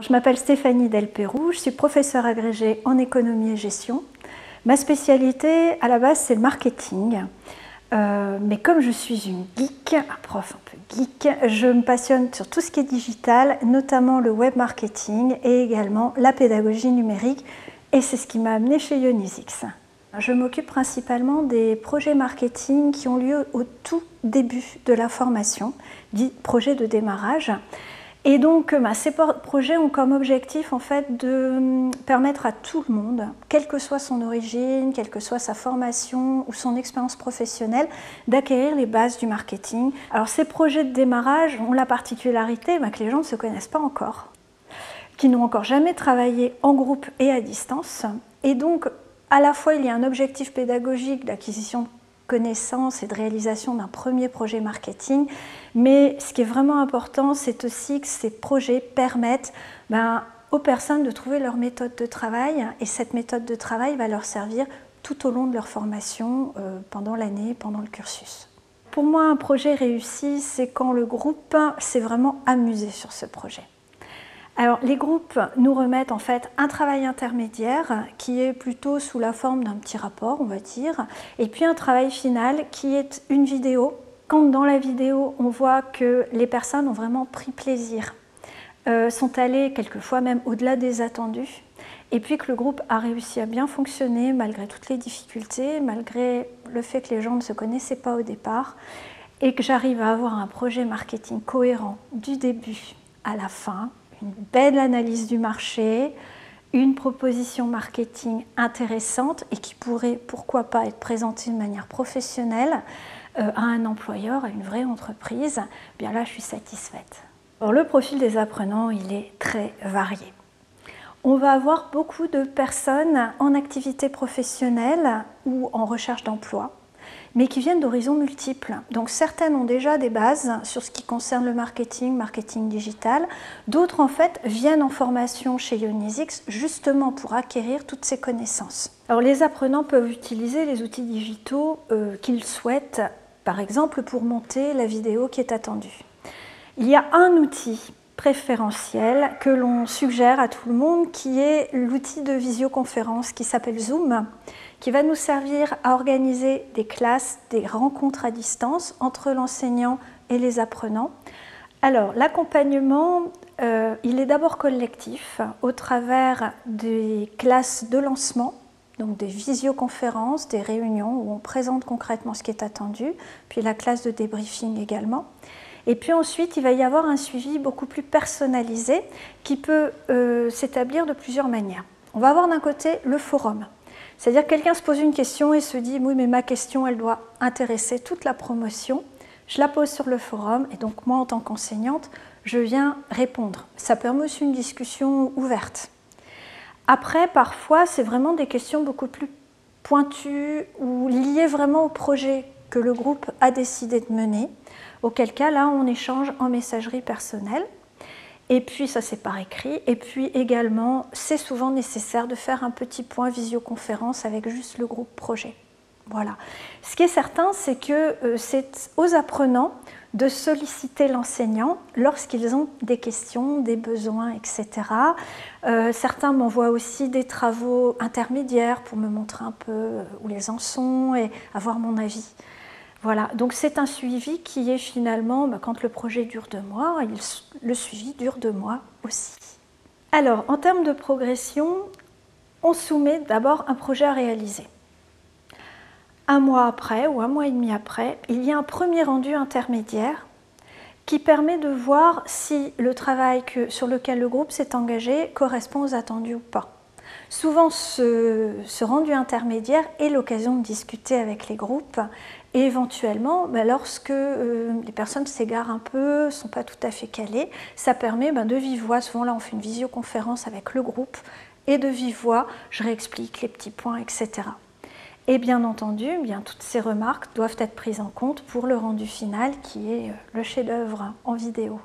Je m'appelle Stéphanie Delpérou, je suis professeure agrégée en économie et gestion. Ma spécialité à la base c'est le marketing, mais comme je suis une geek, un prof un peu geek, je me passionne sur tout ce qui est digital, notamment le web marketing et également la pédagogie numérique, et c'est ce qui m'a amenée chez Ionisix. Je m'occupe principalement des projets marketing qui ont lieu au tout début de la formation, dit projet de démarrage. Et donc ces projets ont comme objectif en fait de permettre à tout le monde, quelle que soit son origine, quelle que soit sa formation ou son expérience professionnelle, d'acquérir les bases du marketing. Alors ces projets de démarrage ont la particularité que les gens ne se connaissent pas encore, qui n'ont encore jamais travaillé en groupe et à distance. Et donc à la fois il y a un objectif pédagogique d'acquisition de connaissances et de réalisation d'un premier projet marketing, mais ce qui est vraiment important, c'est aussi que ces projets permettent aux personnes de trouver leur méthode de travail, et cette méthode de travail va leur servir tout au long de leur formation, pendant l'année, pendant le cursus. Pour moi, un projet réussi, c'est quand le groupe s'est vraiment amusé sur ce projet. Alors, les groupes nous remettent en fait un travail intermédiaire qui est plutôt sous la forme d'un petit rapport, on va dire, et puis un travail final qui est une vidéo. Quand dans la vidéo, on voit que les personnes ont vraiment pris plaisir, sont allées quelquefois même au-delà des attendus, et puis que le groupe a réussi à bien fonctionner malgré toutes les difficultés, malgré le fait que les gens ne se connaissaient pas au départ, et que j'arrive à avoir un projet marketing cohérent du début à la fin, une belle analyse du marché, une proposition marketing intéressante et qui pourrait, pourquoi pas, être présentée de manière professionnelle à un employeur, à une vraie entreprise, bien là je suis satisfaite. Alors, le profil des apprenants, il est très varié. On va avoir beaucoup de personnes en activité professionnelle ou en recherche d'emploi, mais qui viennent d'horizons multiples. Donc certaines ont déjà des bases sur ce qui concerne le marketing digital. D'autres en fait viennent en formation chez Ionisix justement pour acquérir toutes ces connaissances. Alors les apprenants peuvent utiliser les outils digitaux qu'ils souhaitent, par exemple pour monter la vidéo qui est attendue. Il y a un outil préférentiel que l'on suggère à tout le monde qui est l'outil de visioconférence qui s'appelle Zoom, qui va nous servir à organiser des classes, des rencontres à distance entre l'enseignant et les apprenants. Alors l'accompagnement, il est d'abord collectif au travers des classes de lancement, donc des visioconférences, des réunions où on présente concrètement ce qui est attendu, puis la classe de débriefing également. Et puis ensuite, il va y avoir un suivi beaucoup plus personnalisé qui peut s'établir de plusieurs manières. On va avoir d'un côté le forum. C'est-à-dire que quelqu'un se pose une question et se dit « oui, mais ma question, elle doit intéresser toute la promotion ». Je la pose sur le forum et donc moi, en tant qu'enseignante, je viens répondre. Ça permet aussi une discussion ouverte. Après, parfois, c'est vraiment des questions beaucoup plus pointues ou liées vraiment au projet que le groupe a décidé de mener, auquel cas, là, on échange en messagerie personnelle. Et puis, ça c'est par écrit. Et puis également, c'est souvent nécessaire de faire un petit point visioconférence avec juste le groupe projet. Voilà. Ce qui est certain, c'est que c'est aux apprenants de solliciter l'enseignant lorsqu'ils ont des questions, des besoins, etc. Certains m'envoient aussi des travaux intermédiaires pour me montrer un peu où ils en sont et avoir mon avis. Voilà, donc c'est un suivi qui est finalement, quand le projet dure 2 mois, le suivi dure 2 mois aussi. Alors, en termes de progression, on soumet d'abord un projet à réaliser. 1 mois après ou 1 mois et demi après, il y a un premier rendu intermédiaire qui permet de voir si le travail sur lequel le groupe s'est engagé correspond aux attendus ou pas. Souvent, ce rendu intermédiaire est l'occasion de discuter avec les groupes et éventuellement, lorsque les personnes s'égarent un peu, ne sont pas tout à fait calées, ça permet de vive voix, souvent là on fait une visioconférence avec le groupe, et de vive voix, je réexplique les petits points, etc. Et bien entendu, toutes ces remarques doivent être prises en compte pour le rendu final qui est le chef-d'œuvre en vidéo.